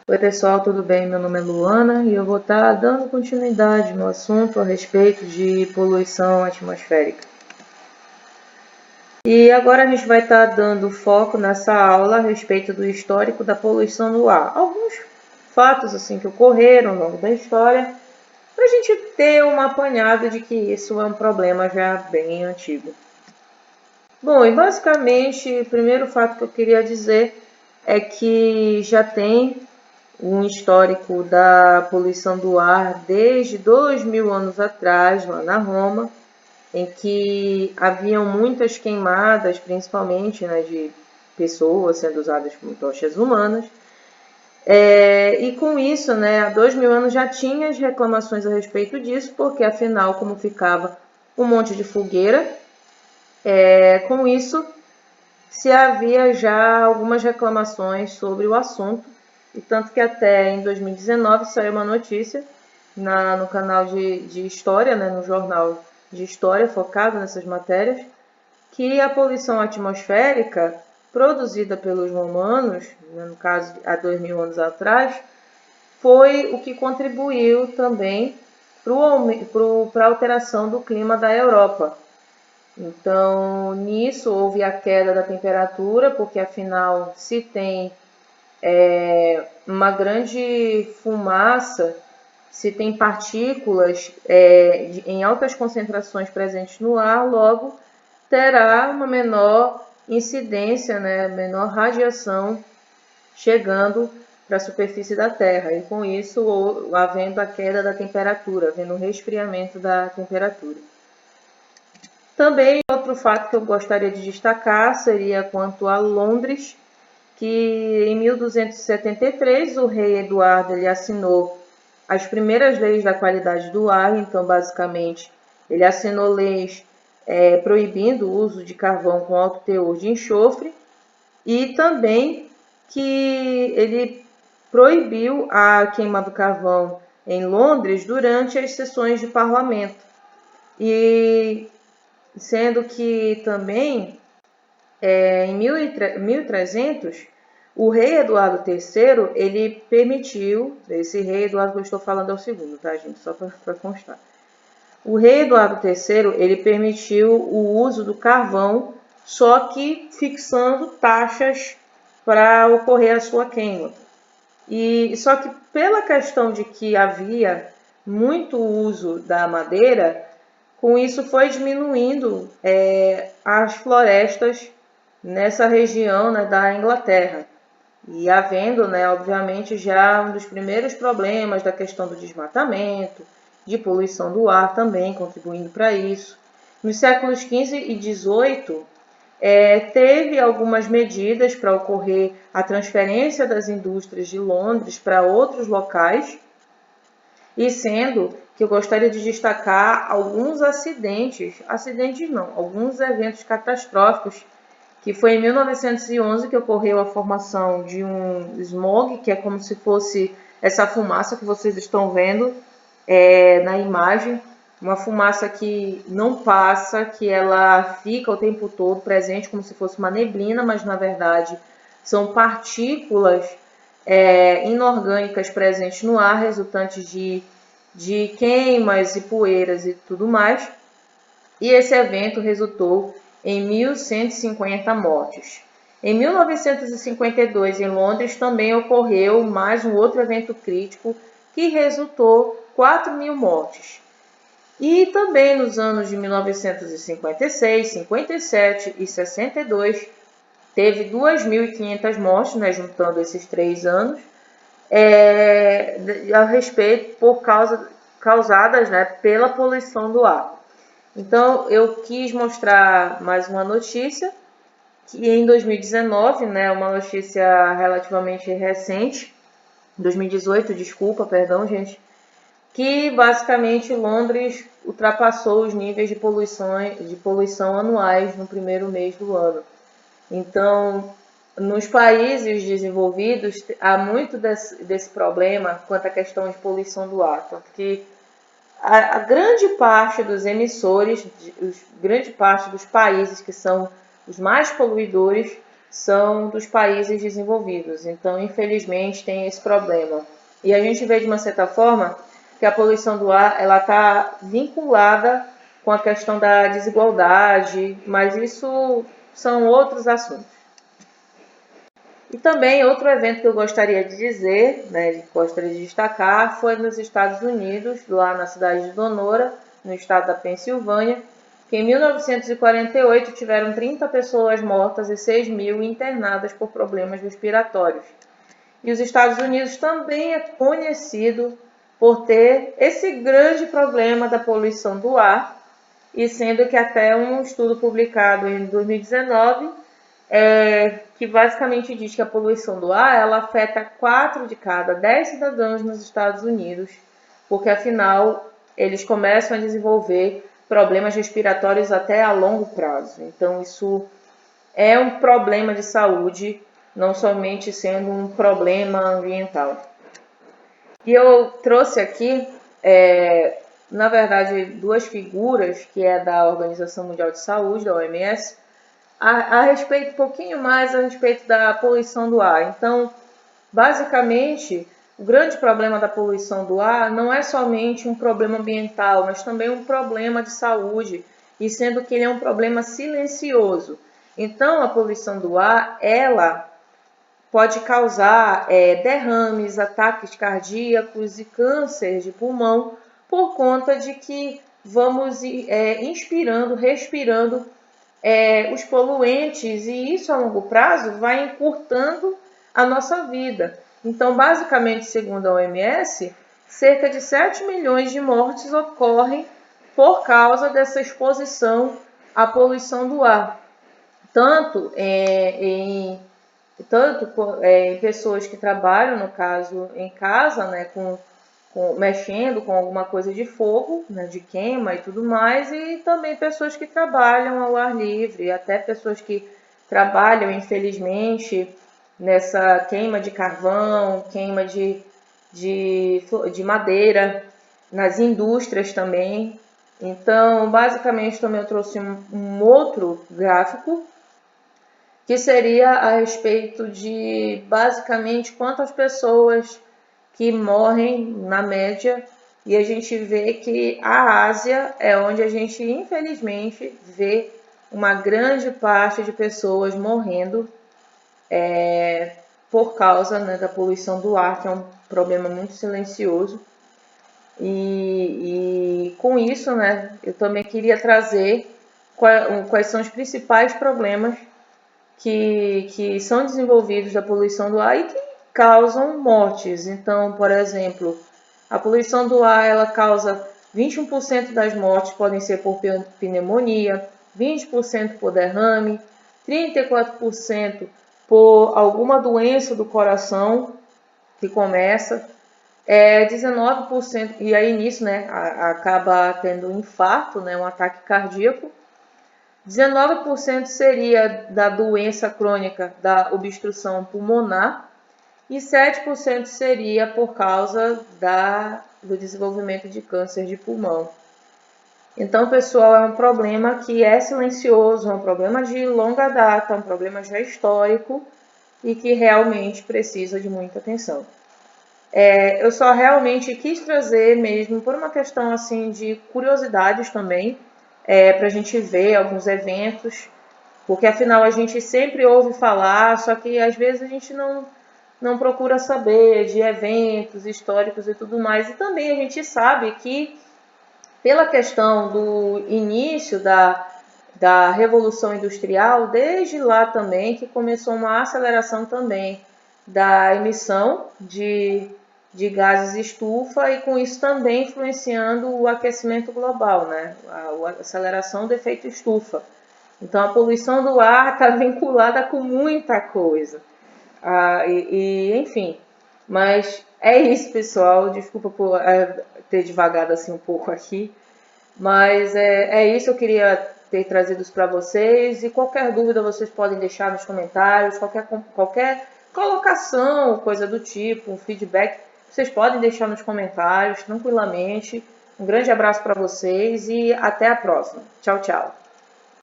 Oi pessoal, tudo bem? Meu nome é Luana e eu vou estar dando continuidade no assunto a respeito de poluição atmosférica. E agora a gente vai estar dando foco nessa aula a respeito do histórico da poluição do ar. Alguns fatos assim que ocorreram ao longo da história, para a gente ter uma apanhada de que isso é um problema já bem antigo. Bom, e basicamente o primeiro fato que eu queria dizer é que já tem um histórico da poluição do ar desde 2000 anos atrás, lá na Roma, em que haviam muitas queimadas, principalmente de pessoas sendo usadas como tochas humanas. E com isso, há 2000 anos já tinha as reclamações a respeito disso, porque afinal, como ficava um monte de fogueira, com isso se havia já algumas reclamações sobre o assunto, e tanto que até em 2019 saiu uma notícia no canal de história, no jornal de história focado nessas matérias, que a poluição atmosférica produzida pelos romanos, no caso há 2000 anos atrás, foi o que contribuiu também para a alteração do clima da Europa. Então, nisso houve a queda da temperatura, porque afinal, se tem uma grande fumaça, se tem partículas em altas concentrações presentes no ar, logo terá uma menor incidência, menor radiação chegando para a superfície da Terra. E com isso, havendo a queda da temperatura, havendo um resfriamento da temperatura. Também outro fato que eu gostaria de destacar seria quanto a Londres, que em 1273 o rei Eduardo ele assinou as primeiras leis da qualidade do ar. Então, basicamente, ele assinou leis proibindo o uso de carvão com alto teor de enxofre, e também que ele proibiu a queima do carvão em Londres durante as sessões de parlamento. E sendo que também em 1300 o rei Eduardo III ele permitiu, esse rei Eduardo que eu estou falando é o segundo, tá, gente? Só para constar. O rei Eduardo III ele permitiu o uso do carvão, só que fixando taxas para ocorrer a sua queima. E só que pela questão de que havia muito uso da madeira, com isso foi diminuindo as florestas nessa região da Inglaterra. E havendo, obviamente, já um dos primeiros problemas da questão do desmatamento, de poluição do ar também, contribuindo para isso. Nos séculos XV e XVIII, teve algumas medidas para ocorrer a transferência das indústrias de Londres para outros locais, e sendo que eu gostaria de destacar alguns alguns eventos catastróficos, que foi em 1911 que ocorreu a formação de um smog, que é como se fosse essa fumaça que vocês estão vendo na imagem, uma fumaça que não passa, que ela fica o tempo todo presente como se fosse uma neblina, mas na verdade são partículas inorgânicas presentes no ar, resultantes de queimas e poeiras e tudo mais. E esse evento resultou em 1.150 mortes. Em 1952, em Londres, também ocorreu mais um outro evento crítico que resultou 4.000 mortes. E também nos anos de 1956, 57 e 62, teve 2.500 mortes, juntando esses 3 anos, a respeito causadas pela poluição do ar. Então, eu quis mostrar mais uma notícia, que em 2019, uma notícia relativamente recente, 2018, desculpa, perdão, gente, que basicamente Londres ultrapassou os níveis de poluição anuais no primeiro mês do ano. Então, nos países desenvolvidos, há muito desse problema quanto à questão de poluição do ar, tanto que a grande parte dos emissores, grande parte dos países que são os mais poluidores, são dos países desenvolvidos. Então, infelizmente, tem esse problema. E a gente vê de uma certa forma que a poluição do ar ela está vinculada com a questão da desigualdade, mas isso são outros assuntos. E também outro evento que eu gostaria de dizer, né, gostaria de destacar, foi nos Estados Unidos, lá na cidade de Donora, no estado da Pensilvânia, que em 1948 tiveram 30 pessoas mortas e 6.000 internadas por problemas respiratórios. E os Estados Unidos também é conhecido por ter esse grande problema da poluição do ar, e sendo que até um estudo publicado em 2019 que basicamente diz que a poluição do ar ela afeta 4 de cada 10 cidadãos nos Estados Unidos, porque afinal eles começam a desenvolver problemas respiratórios até a longo prazo. Então isso é um problema de saúde, não somente sendo um problema ambiental. E eu trouxe aqui, na verdade, duas figuras, que é da Organização Mundial de Saúde, da OMS, a respeito, um pouquinho mais a respeito da poluição do ar. Então, basicamente, o grande problema da poluição do ar não é somente um problema ambiental, mas também um problema de saúde, e sendo que ele é um problema silencioso. Então, a poluição do ar, ela pode causar derrames, ataques cardíacos e câncer de pulmão, por conta de que vamos inspirando, respirando os poluentes, e isso a longo prazo vai encurtando a nossa vida. Então, basicamente, segundo a OMS, cerca de 7 milhões de mortes ocorrem por causa dessa exposição à poluição do ar. Tanto em pessoas que trabalham, no caso, em casa, né, mexendo com alguma coisa de fogo, né, de queima e tudo mais, e também pessoas que trabalham ao ar livre, até pessoas que trabalham, infelizmente, nessa queima de carvão, queima de madeira, nas indústrias também. Então, basicamente, também eu trouxe um outro gráfico, que seria a respeito de, basicamente, quantas pessoas que morrem na média, e a gente vê que a Ásia é onde a gente, infelizmente, vê uma grande parte de pessoas morrendo por causa, né, da poluição do ar, que é um problema muito silencioso. E com isso, né, eu também queria trazer quais são os principais problemas que são desenvolvidos da poluição do ar e que causam mortes. Então, por exemplo, a poluição do ar ela causa 21% das mortes podem ser por pneumonia, 20% por derrame, 34% por alguma doença do coração que começa, 19%, e aí nisso, né, acaba tendo um infarto, né, um ataque cardíaco. 19% seria da doença crônica da obstrução pulmonar e 7% seria por causa do desenvolvimento de câncer de pulmão. Então, pessoal, é um problema que é silencioso, é um problema de longa data, um problema já histórico e que realmente precisa de muita atenção. Eu só realmente quis trazer mesmo por uma questão assim de curiosidades também, para a gente ver alguns eventos, porque afinal a gente sempre ouve falar, só que às vezes a gente não procura saber de eventos históricos e tudo mais. E também a gente sabe que pela questão do início da Revolução Industrial, desde lá também que começou uma aceleração também da emissão de gases estufa, e com isso também influenciando o aquecimento global, né? A aceleração do efeito estufa. Então a poluição do ar está vinculada com muita coisa. Enfim, mas é isso, pessoal. Desculpa por ter devagado assim um pouco aqui, mas é isso que eu queria ter trazido para vocês. E qualquer dúvida vocês podem deixar nos comentários, qualquer colocação, coisa do tipo, um feedback, vocês podem deixar nos comentários tranquilamente. Um grande abraço para vocês e até a próxima. Tchau, tchau.